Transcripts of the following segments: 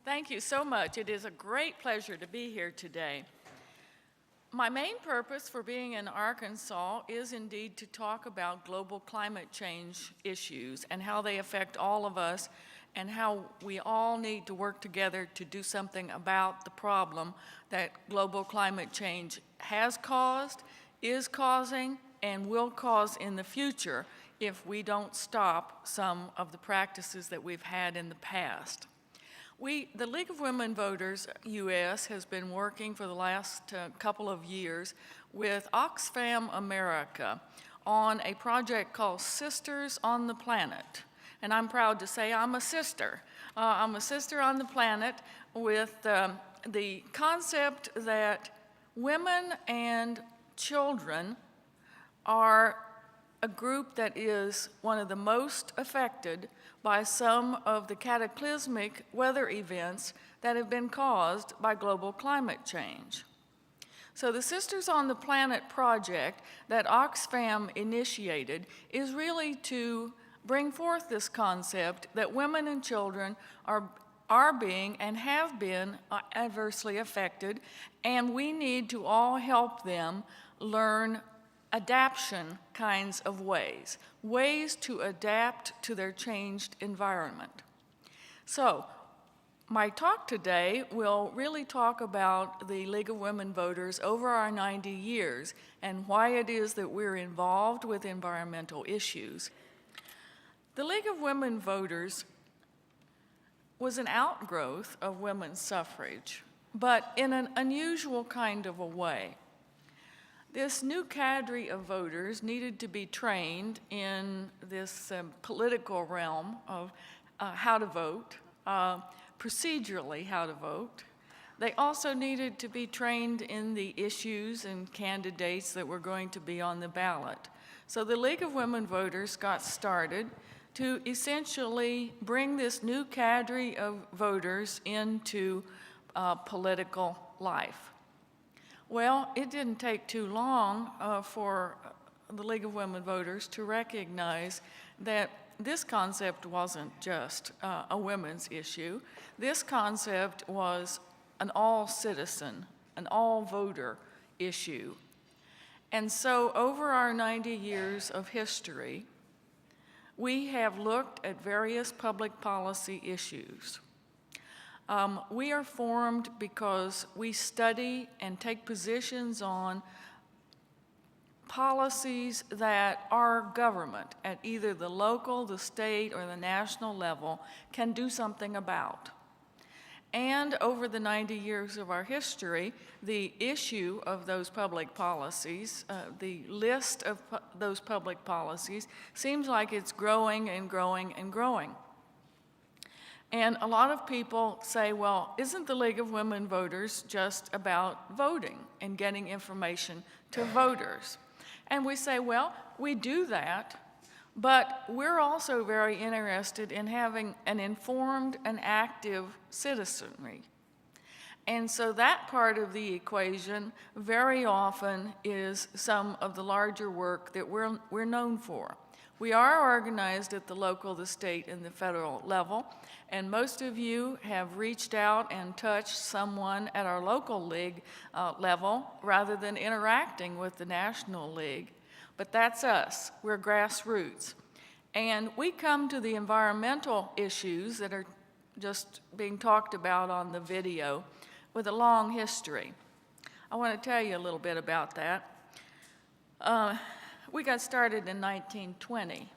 Thank you so much. It is a great pleasure to be here today. My main purpose for being in Arkansas is indeed to talk about global climate change issues and how they affect all of us and how we all need to work together to do something about the problem that global climate change has caused, is causing, and will cause in the future if we don't stop some of the practices that we've had in the past. The League of Women Voters US has been working for the last couple of years with Oxfam America on a project called Sisters on the Planet. And I'm proud to say I'm a sister. I'm a sister on the planet with the concept that women and children are a group that is one of the most affected by some of the cataclysmic weather events that have been caused by global climate change. So the Sisters on the Planet project that Oxfam initiated is really to bring forth this concept that women and children are being and have been adversely affected, and we need to all help them learn adaptation kinds of ways to adapt to their changed environment. So, my talk today will really talk about the League of Women Voters over our 90 years and why it is that we're involved with environmental issues. The League of Women Voters was an outgrowth of women's suffrage, but in an unusual kind of a way. This new cadre of voters needed to be trained in this political realm of how to vote, procedurally how to vote. They also needed to be trained in the issues and candidates that were going to be on the ballot. So the League of Women Voters got started to essentially bring this new cadre of voters into political life. Well, it didn't take too long for the League of Women Voters to recognize that this concept wasn't just a women's issue. This concept was an all-citizen, an all-voter issue. And so over our 90 years of history, we have looked at various public policy issues. We are formed because we study and take positions on policies that our government at either the local, the state, or the national level can do something about. And over the 90 years of our history, the issue of those public policies, the list of those public policies, seems like it's growing and growing and growing. And a lot of people say, well, isn't the League of Women Voters just about voting and getting information to voters? And we say, well, we do that, but we're also very interested in having an informed and active citizenry. And so that part of the equation very often is some of the larger work that we're known for. We are organized at the local, the state, and the federal level, and most of you have reached out and touched someone at our local league level rather than interacting with the National League. But that's us. We're grassroots. And we come to the environmental issues that are just being talked about on the video with a long history. I want to tell you a little bit about that. We got started in 1920.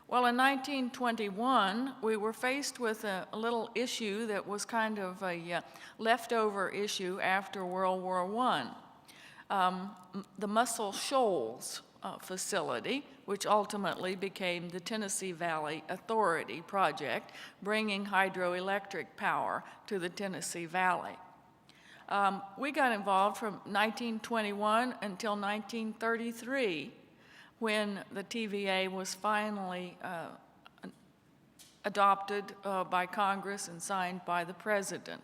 Well, in 1921, we were faced with a little issue that was kind of a leftover issue after World War I. The Muscle Shoals facility, which ultimately became the Tennessee Valley Authority project, bringing hydroelectric power to the Tennessee Valley. We got involved from 1921 until 1933, when the TVA was finally adopted by Congress and signed by the President.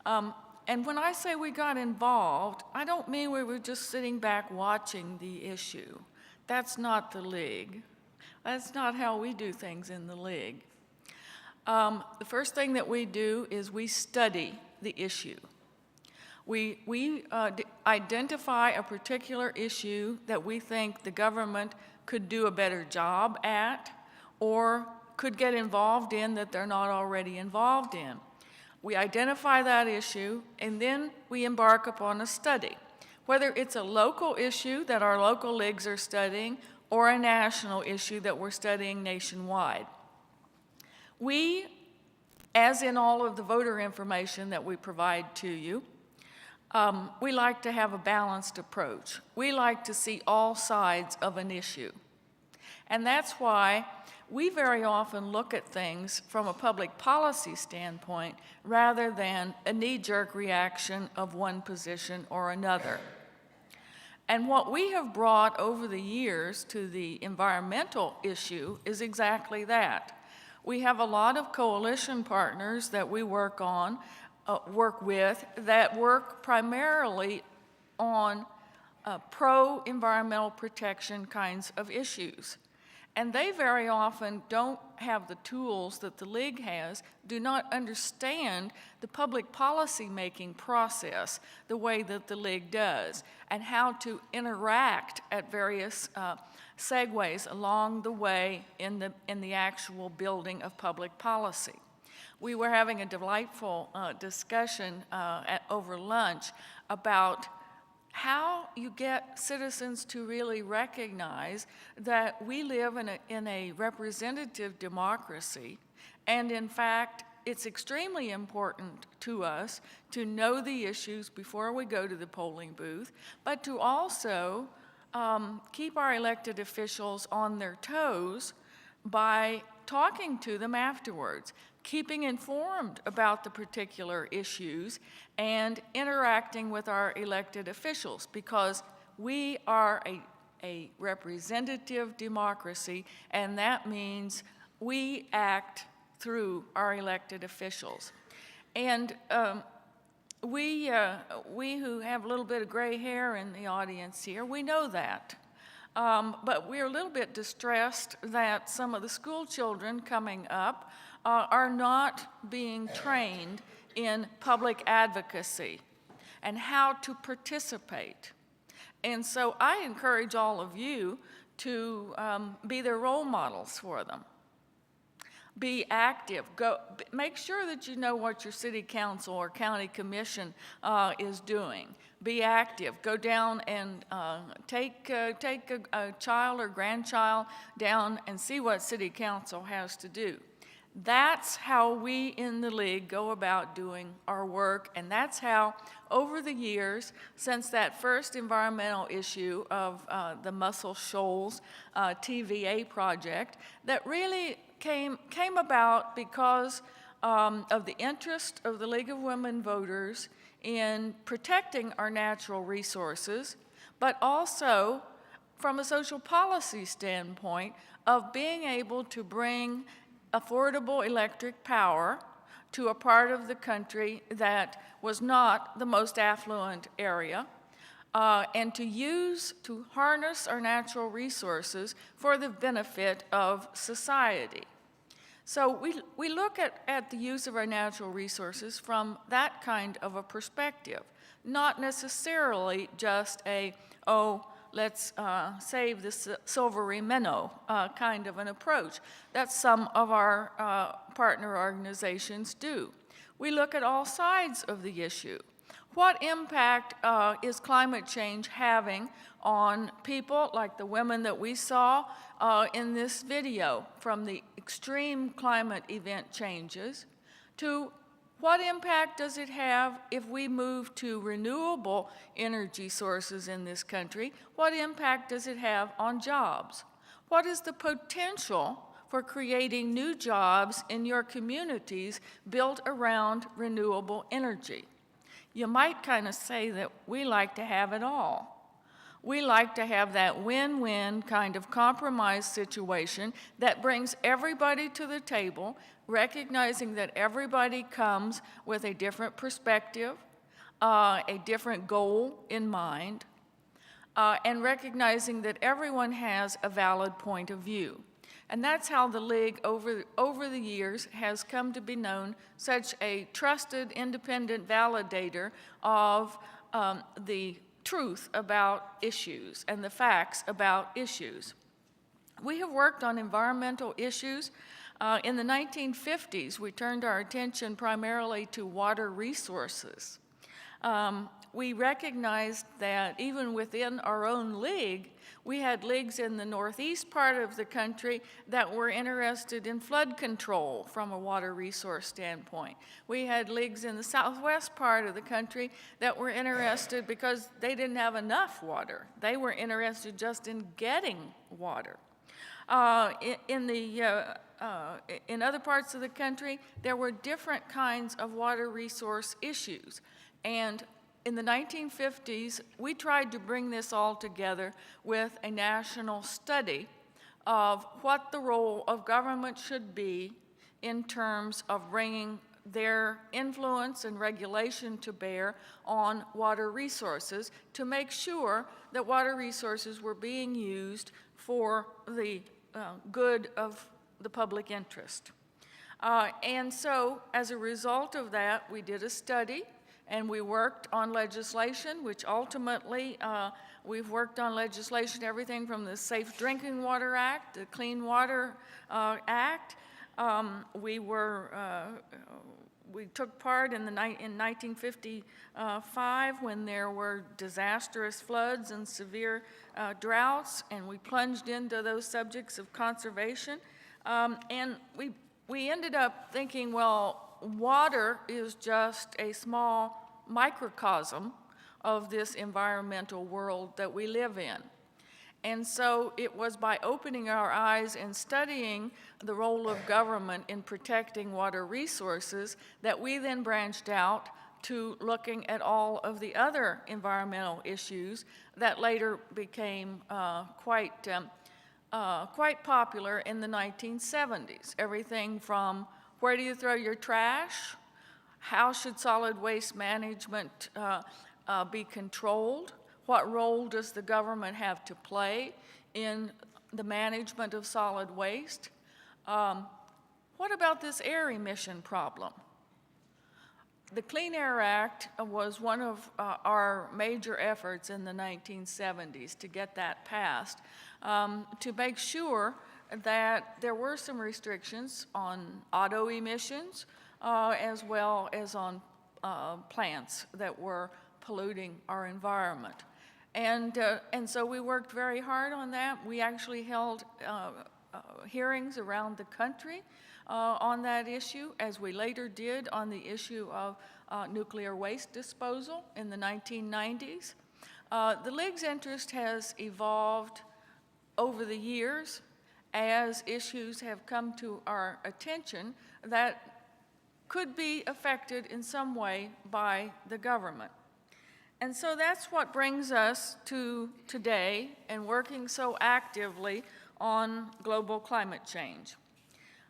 And when I say we got involved, I don't mean we were just sitting back watching the issue. That's not the League. That's not how we do things in the League. The first thing that we do is we study the issue. We identify a particular issue that we think the government could do a better job at or could get involved in that they're not already involved in. We identify that issue, and then we embark upon a study, whether it's a local issue that our local leagues are studying or a national issue that we're studying nationwide. We, as in all of the voter information that we provide to you, we like to have a balanced approach. We like to see all sides of an issue. And that's why we very often look at things from a public policy standpoint rather than a knee-jerk reaction of one position or another. And what we have brought over the years to the environmental issue is exactly that. We have a lot of coalition partners that we work with that work primarily on pro-environmental protection kinds of issues. And they very often don't have the tools that the League has, do not understand the public policy making process the way that the League does, and how to interact at various segues along the way in the actual building of public policy. We were having a delightful discussion over lunch about how you get citizens to really recognize that we live in a representative democracy, and in fact, it's extremely important to us to know the issues before we go to the polling booth, but to also keep our elected officials on their toes by talking to them afterwards, keeping informed about the particular issues, and interacting with our elected officials, because we are a representative democracy, and that means we act through our elected officials. And we who have a little bit of gray hair in the audience here, we know that. But we're a little bit distressed that some of the school children coming up are not being trained in public advocacy and how to participate. And so I encourage all of you to be their role models for them. Be active. Make sure that you know what your city council or county commission is doing. Be active. Go down and take a child or grandchild down and see what city council has to do. That's how we in the League go about doing our work, and that's how, over the years, since that first environmental issue of the Muscle Shoals TVA project, that really came about because of the interest of the League of Women Voters in protecting our natural resources, but also from a social policy standpoint of being able to bring affordable electric power to a part of the country that was not the most affluent area, and to harness our natural resources for the benefit of society. So we look at the use of our natural resources from that kind of a perspective, not necessarily just let's save the silvery minnow kind of an approach that some of our partner organizations do. We look at all sides of the issue. What impact is climate change having on people like the women that we saw in this video, from the extreme climate event changes to what impact does it have if we move to renewable energy sources in this country? What impact does it have on jobs? What is the potential for creating new jobs in your communities built around renewable energy? You might kind of say that we like to have it all. We like to have that win-win kind of compromise situation that brings everybody to the table, recognizing that everybody comes with a different perspective, a different goal in mind, and recognizing that everyone has a valid point of view. And that's how the League over the years has come to be known such a trusted independent validator of the truth about issues and the facts about issues. We have worked on environmental issues. In the 1950s, we turned our attention primarily to water resources. We recognized that even within our own league, we had leagues in the northeast part of the country that were interested in flood control from a water resource standpoint. We had leagues in the southwest part of the country that were interested because they didn't have enough water. They were interested just in getting water. In other parts of the country, there were different kinds of water resource issues. And in the 1950s, we tried to bring this all together with a national study of what the role of government should be in terms of bringing their influence and regulation to bear on water resources to make sure that water resources were being used for the good of the public interest. And so, as a result of that, we did a study and we worked on legislation, which ultimately, we've worked on legislation, everything from the Safe Drinking Water Act, the Clean Water Act. We took part in 1955 when there were disastrous floods and severe droughts, and we plunged into those subjects of conservation. And we ended up thinking, well, water is just a small microcosm of this environmental world that we live in. And so it was by opening our eyes and studying the role of government in protecting water resources that we then branched out to looking at all of the other environmental issues that later became quite popular in the 1970s. Everything from where do you throw your trash? How should solid waste management be controlled? What role does the government have to play in the management of solid waste? What about this air emission problem? The Clean Air Act was one of our major efforts in the 1970s to get that passed, to make sure that there were some restrictions on auto emissions as well as on plants that were polluting our environment. And so we worked very hard on that. We actually held hearings around the country on that issue, as we later did on the issue of nuclear waste disposal in the 1990s. The League's interest has evolved over the years as issues have come to our attention that could be affected in some way by the government. And so that's what brings us to today and working so actively on global climate change.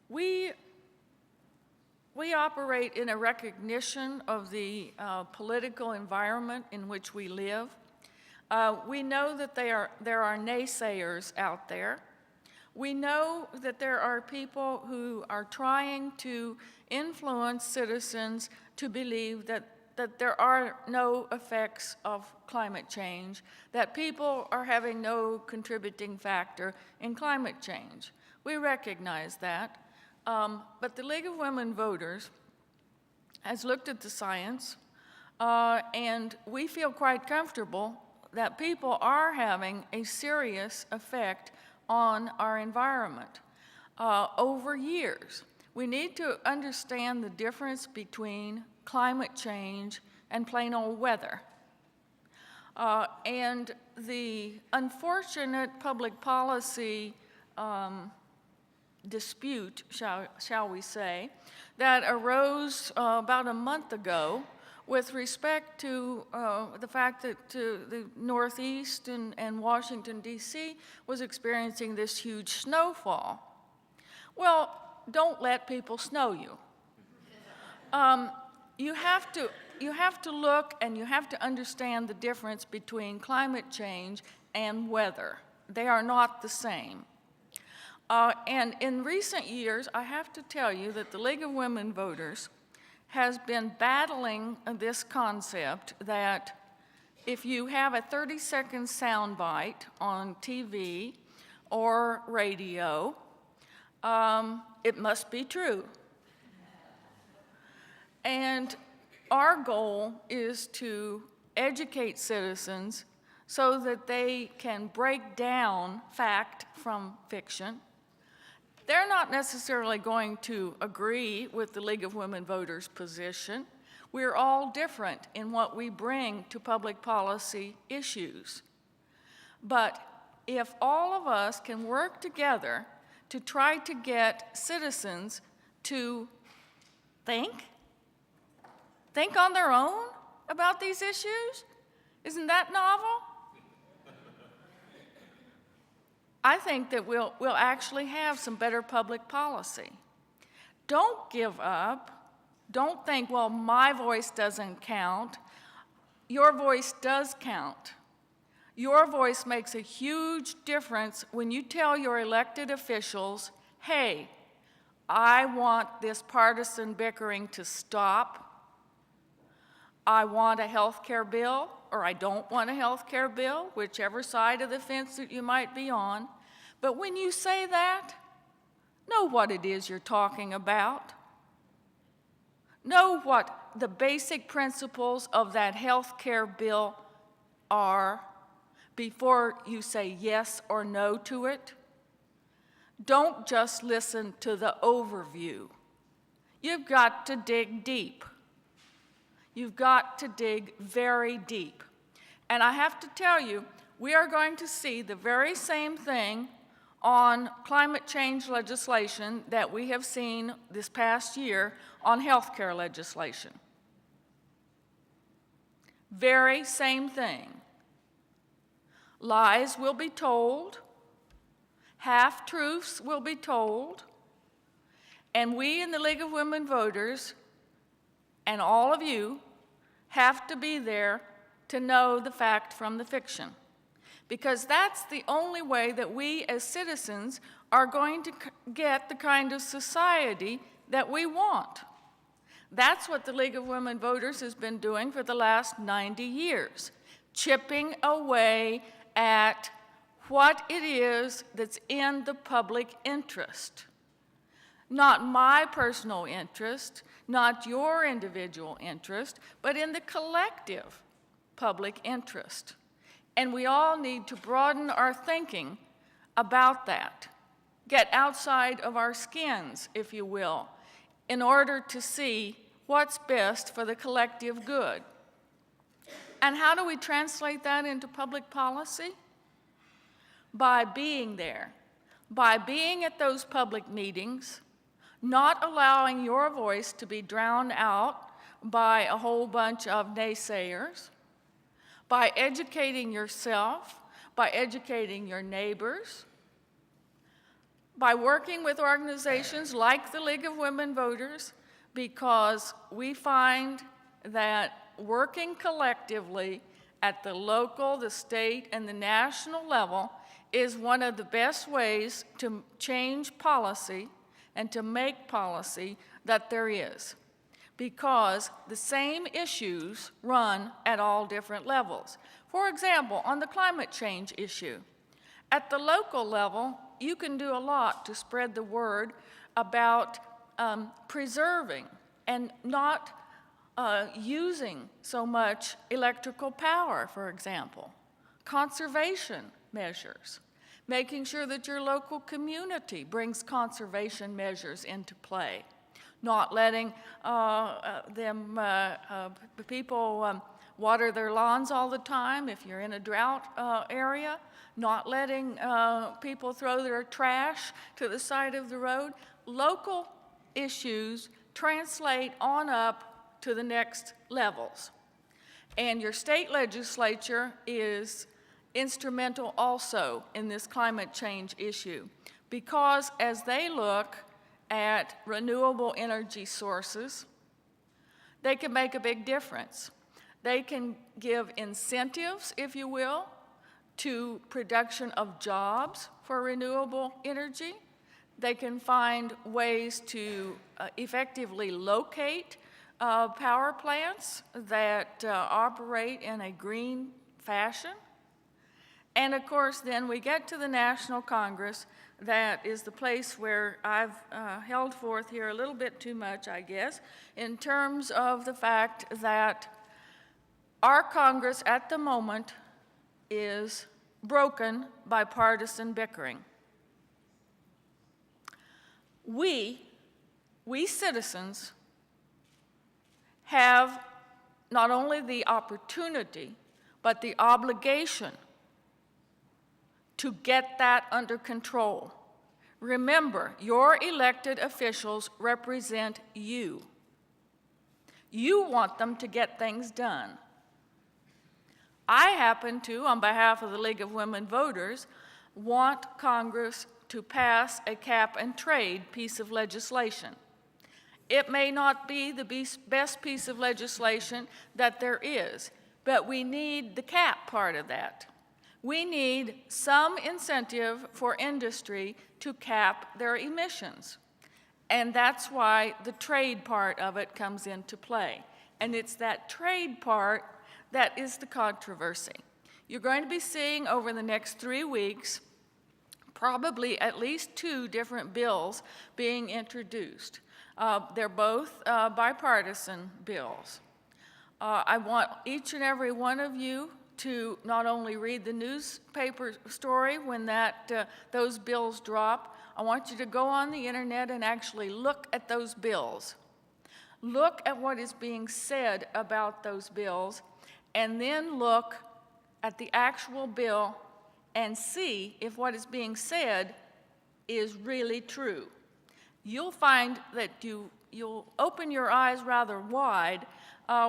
We operate in a recognition of the political environment in which we live. We know that there are naysayers out there. We know that there are people who are trying to influence citizens to believe that there are no effects of climate change, that people are having no contributing factor in climate change. We recognize that, but the League of Women Voters has looked at the science, and we feel quite comfortable that people are having a serious effect on our environment over years. We need to understand the difference between climate change and plain old weather. And the unfortunate public policy dispute, shall we say, that arose about a month ago with respect to the fact that the Northeast and Washington, D.C. was experiencing this huge snowfall. Well, don't let people snow you. You have to look and you have to understand the difference between climate change and weather. They are not the same. And in recent years, I have to tell you that the League of Women Voters has been battling this concept that if you have a 30-second soundbite on TV or radio, it must be true. And our goal is to educate citizens so that they can break down fact from fiction. They're not necessarily going to agree with the League of Women Voters' position. We're all different in what we bring to public policy issues. But if all of us can work together to try to get citizens to think on their own about these issues, isn't that novel? I think that we'll actually have some better public policy. Don't give up. Don't think, well, my voice doesn't count. Your voice does count. Your voice makes a huge difference when you tell your elected officials, hey, I want this partisan bickering to stop. I want a health care bill, or I don't want a health care bill, whichever side of the fence that you might be on. But when you say that, know what it is you're talking about. Know what the basic principles of that health care bill are before you say yes or no to it. Don't just listen to the overview. You've got to dig deep. You've got to dig very deep. And I have to tell you, we are going to see the very same thing on climate change legislation that we have seen this past year on health care legislation. Very same thing. Lies will be told, half-truths will be told, and we in the League of Women Voters and all of you have to be there to know the fact from the fiction. Because that's the only way that we as citizens are going to get the kind of society that we want. That's what the League of Women Voters has been doing for the last 90 years, chipping away at what it is that's in the public interest. Not my personal interest, not your individual interest, but in the collective public interest. And we all need to broaden our thinking about that, get outside of our skins, if you will, in order to see what's best for the collective good. And how do we translate that into public policy? By being there, by being at those public meetings, not allowing your voice to be drowned out by a whole bunch of naysayers, by educating yourself, by educating your neighbors, by working with organizations like the League of Women Voters, because we find that working collectively at the local, the state, and the national level is one of the best ways to change policy and to make policy that there is, because the same issues run at all different levels. For example, on the climate change issue, at the local level, you can do a lot to spread the word about preserving and not using so much electrical power, for example. Conservation measures, making sure that your local community brings conservation measures into play. Not letting people water their lawns all the time if you're in a drought area. Not letting people throw their trash to the side of the road. Local issues translate on up to the next levels. And your state legislature is instrumental also in this climate change issue, because as they look at renewable energy sources, they can make a big difference. They can give incentives, if you will, to production of jobs for renewable energy. They can find ways to effectively locate power plants that operate in a green fashion. And of course, then we get to the National Congress. That is the place where I've held forth here a little bit too much, I guess, in terms of the fact that our Congress at the moment is broken by partisan bickering. We citizens have not only the opportunity, but the obligation to get that under control. Remember, your elected officials represent you. You want them to get things done. I happen to, on behalf of the League of Women Voters, want Congress to pass a cap and trade piece of legislation. It may not be the best piece of legislation that there is, but we need the cap part of that. We need some incentive for industry to cap their emissions. And that's why the trade part of it comes into play. And it's that trade part that is the controversy. You're going to be seeing over the next 3 weeks probably at least 2 different bills being introduced. They're both bipartisan bills. I want each and every one of you to not only read the newspaper story when those bills drop, I want you to go on the internet and actually look at those bills. Look at what is being said about those bills, and then look at the actual bill and see if what is being said is really true. You'll find that you'll open your eyes rather wide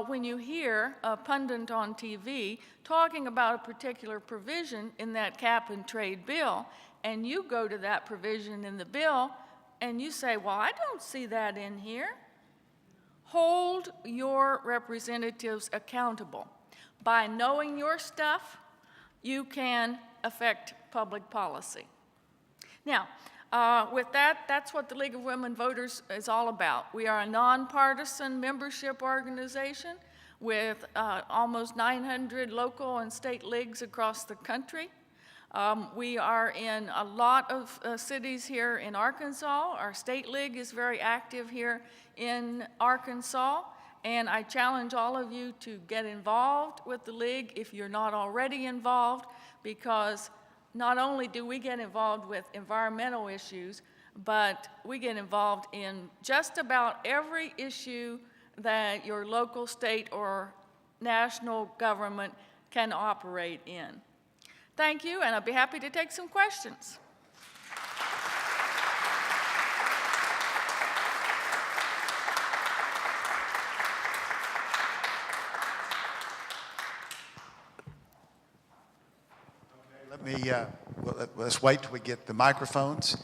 when you hear a pundit on TV talking about a particular provision in that cap and trade bill, and you go to that provision in the bill and you say, well, I don't see that in here. Hold your representatives accountable. By knowing your stuff, you can affect public policy. Now, with that, that's what the League of Women Voters is all about. We are a nonpartisan membership organization with almost 900 local and state leagues across the country. We are in a lot of cities here in Arkansas. Our state league is very active here in Arkansas, and I challenge all of you to get involved with the league if you're not already involved, because not only do we get involved with environmental issues, but we get involved in just about every issue that your local, state, or national government can operate in. Thank you, and I'll be happy to take some questions. Let's wait till we get the microphones,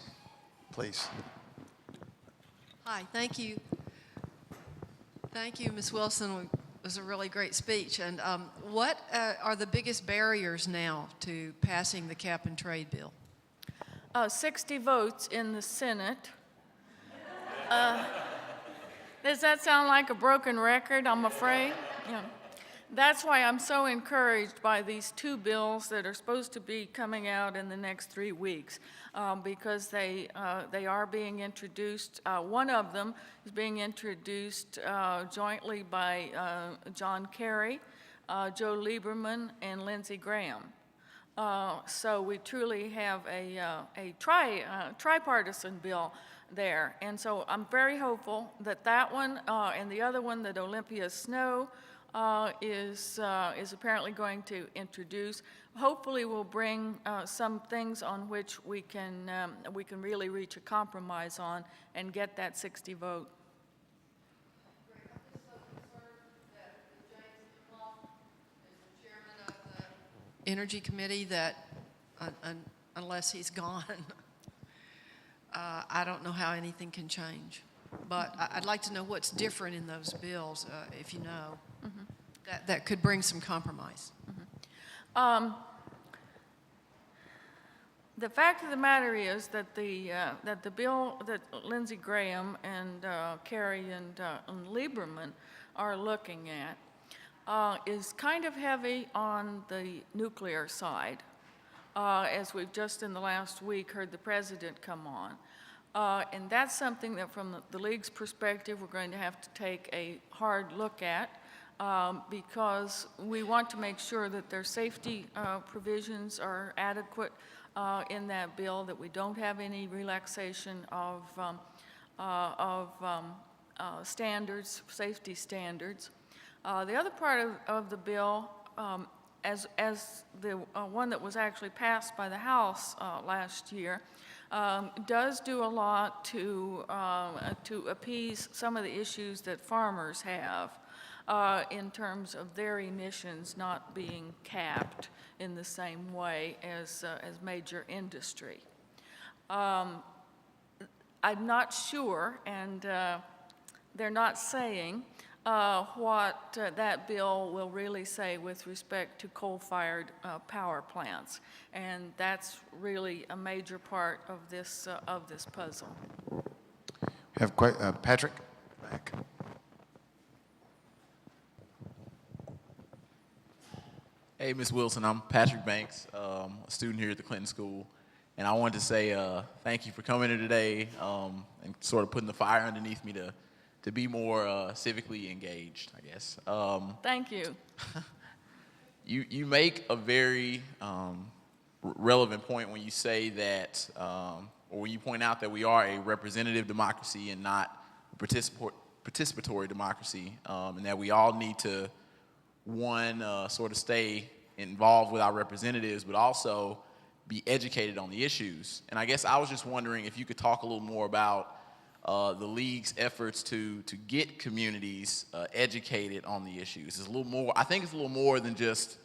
please. Hi, thank you. Thank you, Ms. Wilson. It was a really great speech. And what are the biggest barriers now to passing the cap and trade bill? 60 votes in the Senate. Does that sound like a broken record, I'm afraid? Yeah. That's why I'm so encouraged by these 2 bills that are supposed to be coming out in the next 3 weeks, because they are being introduced. One of them is being introduced jointly by John Kerry, Joe Lieberman, and Lindsey Graham. So we truly have a tripartisan bill there. And so I'm very hopeful that that one and the other one that Olympia Snowe is apparently going to introduce, hopefully will bring some things on which we can really reach a compromise on and get that 60 vote. Energy Committee that, unless he's gone, I don't know how anything can change. But I'd like to know what's different in those bills, if you know, that could bring some compromise. The fact of the matter is that the bill that Lindsey Graham and Kerry and Lieberman are looking at is kind of heavy on the nuclear side, as we've just in the last week heard the president come on. And that's something that from the League's perspective we're going to have to take a hard look at because we want to make sure that their safety provisions are adequate in that bill, that we don't have any relaxation of standards, safety standards. The other part of the bill, as the one that was actually passed by the House last year, does do a lot to appease some of the issues that farmers have in terms of their emissions not being capped in the same way as major industry. I'm not sure, and they're not saying what that bill will really say with respect to coal-fired power plants, and that's really a major part of this puzzle. We have Patrick back. Hey, Ms. Wilson, I'm Patrick Banks, a student here at the Clinton School, and I wanted to say thank you for coming here today and sort of putting the fire underneath me to be more civically engaged, I guess. Thank you. You make a very relevant point when you say that, or when you point out that we are a representative democracy and not a participatory democracy, and that we all need to sort of stay involved with our representatives, but also be educated on the issues. And I guess I was just wondering if you could talk a little more about the League's efforts to get communities educated on the issues. It's a little more, I think it's a little more than just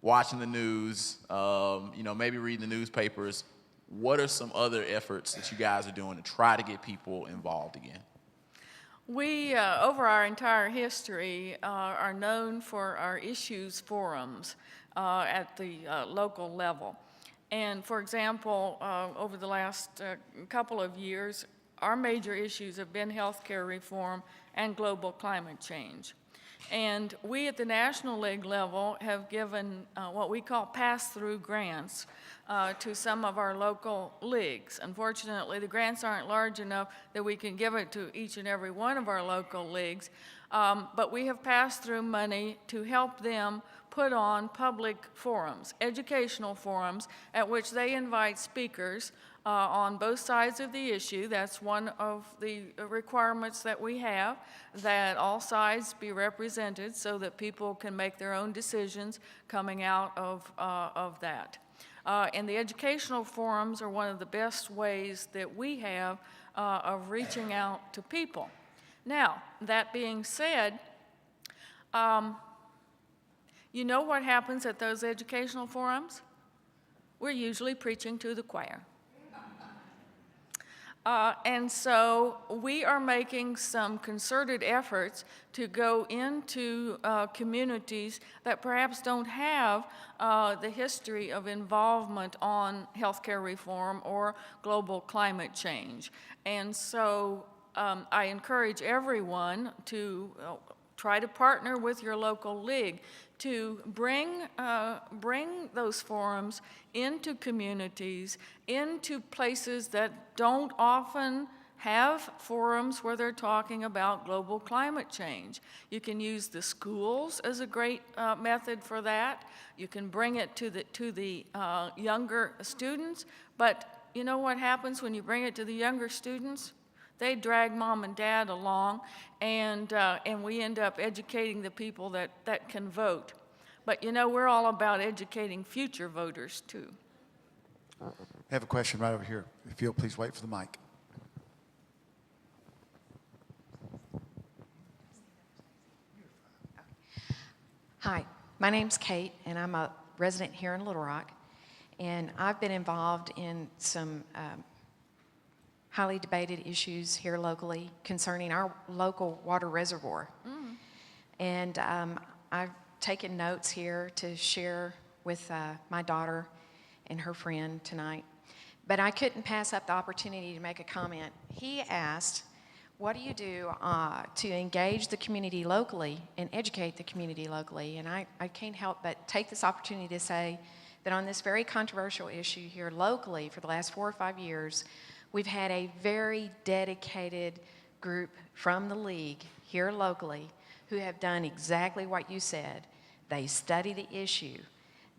watching the news, maybe reading the newspapers. What are some other efforts that you guys are doing to try to get people involved again? We, over our entire history, are known for our issues forums at the local level. And for example, over the last couple of years, our major issues have been healthcare reform and global climate change. And we at the National League level have given what we call pass-through grants to some of our local leagues. Unfortunately, the grants aren't large enough that we can give it to each and every one of our local leagues, but we have passed through money to help them put on public forums, educational forums, at which they invite speakers on both sides of the issue. That's one of the requirements that we have, that all sides be represented so that people can make their own decisions coming out of that. And the educational forums are one of the best ways that we have of reaching out to people. Now, that being said, you know what happens at those educational forums? We're usually preaching to the choir. And so we are making some concerted efforts to go into communities that perhaps don't have the history of involvement on healthcare reform or global climate change. And so I encourage everyone to try to partner with your local league to bring those forums into communities, into places that don't often have forums where they're talking about global climate change. You can use the schools as a great method for that. You can bring it to the younger students, but you know what happens when you bring it to the younger students? They drag mom and dad along, and we end up educating the people that can vote. But you know, we're all about educating future voters too. I have a question right over here. If you'll please wait for the mic. Hi, my name's Kate, and I'm a resident here in Little Rock. And I've been involved in some highly debated issues here locally concerning our local water reservoir. And I've taken notes here to share with my daughter and her friend tonight. But I couldn't pass up the opportunity to make a comment. He asked, what do you do to engage the community locally and educate the community locally? And I can't help but take this opportunity to say that on this very controversial issue here locally for the last 4 or 5 years, we've had a very dedicated group from the league here locally who have done exactly what you said. They study the issue.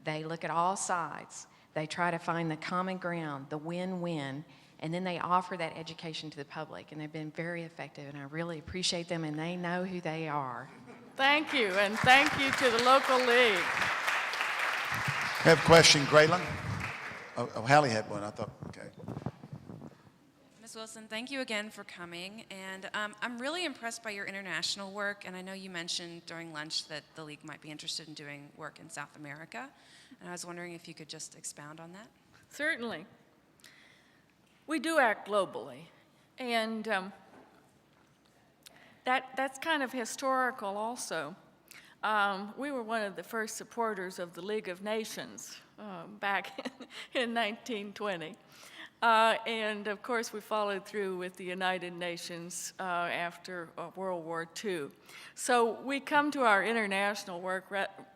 They look at all sides. They try to find the common ground, the win-win, and then they offer that education to the public, and they've been very effective, and I really appreciate them, and they know who they are. Thank you, and thank you to the local league. We have a question, Graylin? Oh, Hallie had one, I thought, okay. Ms. Wilson, thank you again for coming. And I'm really impressed by your international work. And I know you mentioned during lunch that the League might be interested in doing work in South America. And I was wondering if you could just expound on that. Certainly. We do act globally. And that's kind of historical also. We were one of the first supporters of the League of Nations back in 1920. And of course, we followed through with the United Nations after World War II. So we come to our international work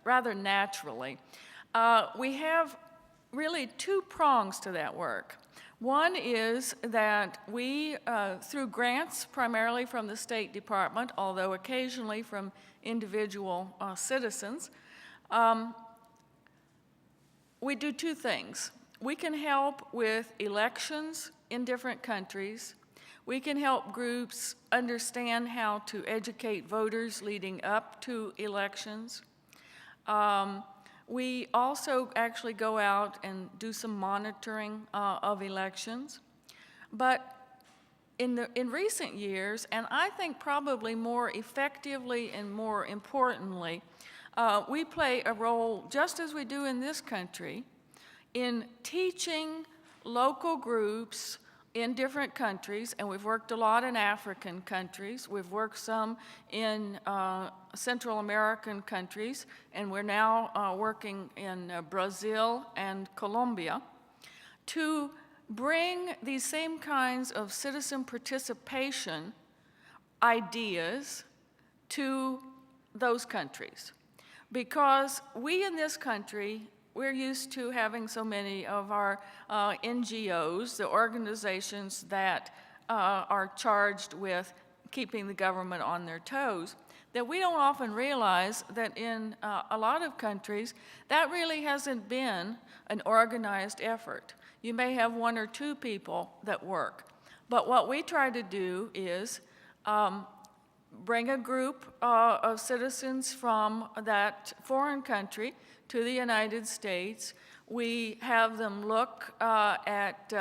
rather naturally. We have really 2 prongs to that work. One is that we, through grants primarily from the State Department, although occasionally from individual citizens, we do 2 things. We can help with elections in different countries. We can help groups understand how to educate voters leading up to elections. We also actually go out and do some monitoring of elections. But in recent years, and I think probably more effectively and more importantly, we play a role, just as we do in this country, in teaching local groups in different countries, and we've worked a lot in African countries, we've worked some in Central American countries, and we're now working in Brazil and Colombia, to bring these same kinds of citizen participation ideas to those countries. Because we in this country, we're used to having so many of our NGOs, the organizations that are charged with keeping the government on their toes, that we don't often realize that in a lot of countries, that really hasn't been an organized effort. You may have 1 or 2 people that work. But what we try to do is bring a group of citizens from that foreign country to the United States. We have them look at,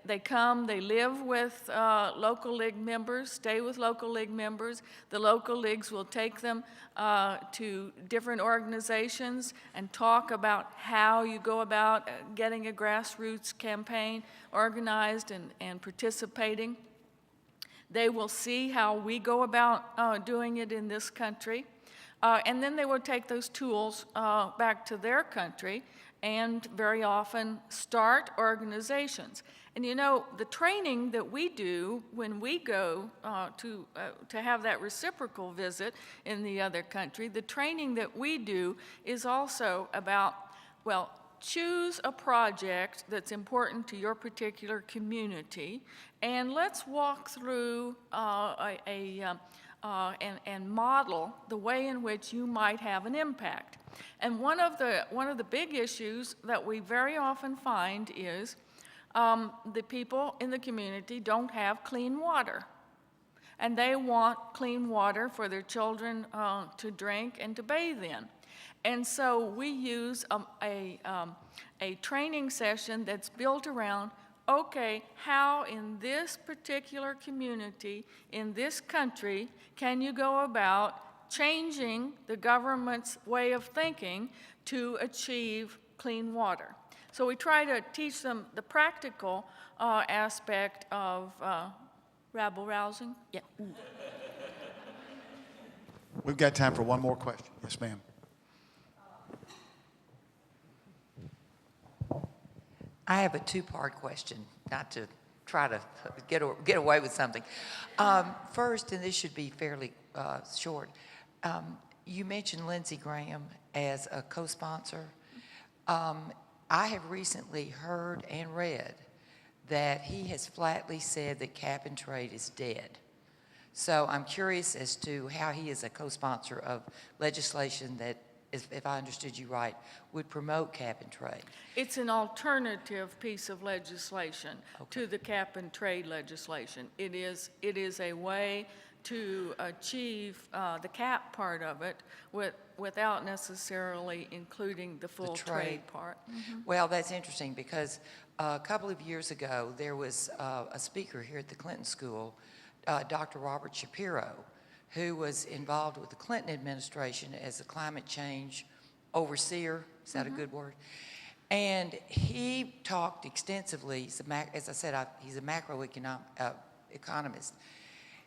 they come, they live with local league members, stay with local league members. The local leagues will take them to different organizations and talk about how you go about getting a grassroots campaign organized and participating. They will see how we go about doing it in this country. And then they will take those tools back to their country and very often start organizations. And you know, the training that we do when we go to have that reciprocal visit in the other country, the training that we do is also about, well, choose a project that's important to your particular community, and let's walk through and model the way in which you might have an impact. And one of the big issues that we very often find is the people in the community don't have clean water. And they want clean water for their children to drink and to bathe in. And so we use a training session that's built around, okay, how in this particular community, in this country, can you go about changing the government's way of thinking to achieve clean water? So we try to teach them the practical aspect of rabble-rousing. Yeah. We've got time for one more question. Yes, ma'am. I have a two-part question, not to try to get away with something. First, and this should be fairly short, you mentioned Lindsey Graham as a co-sponsor. I have recently heard and read that he has flatly said that cap and trade is dead. So I'm curious as to how he is a co-sponsor of legislation that, if I understood you right, would promote cap and trade. It's an alternative piece of legislation to the cap and trade legislation. It is a way to achieve the cap part of it without necessarily including the full trade part. Well, that's interesting because a couple of years ago, there was a speaker here at the Clinton School, Dr. Robert Shapiro, who was involved with the Clinton administration as a climate change overseer. Is that a good word? And he talked extensively, as I said, he's a macroeconomist.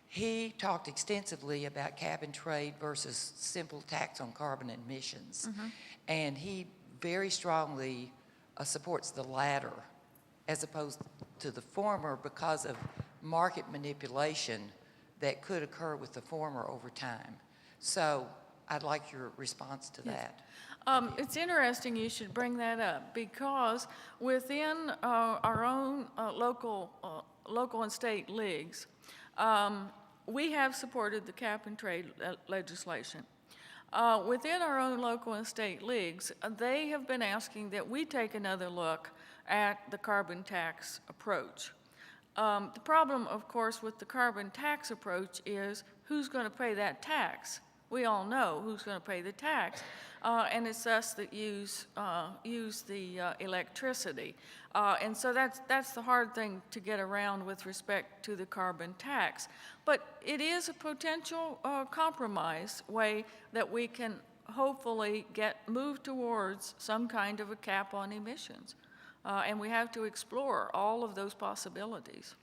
He talked extensively about cap and trade versus simple tax on carbon emissions. And he very strongly supports the latter as opposed to the former because of market manipulation that could occur with the former over time. So I'd like your response to that. It's interesting you should bring that up because within our own local and state leagues, we have supported the cap and trade legislation. Within our own local and state leagues, they have been asking that we take another look at the carbon tax approach. The problem, of course, with the carbon tax approach is who's going to pay that tax? We all know who's going to pay the tax, and it's us that use the electricity. And so that's the hard thing to get around with respect to the carbon tax. But it is a potential compromise way that we can hopefully move towards some kind of a cap on emissions. And we have to explore all of those possibilities.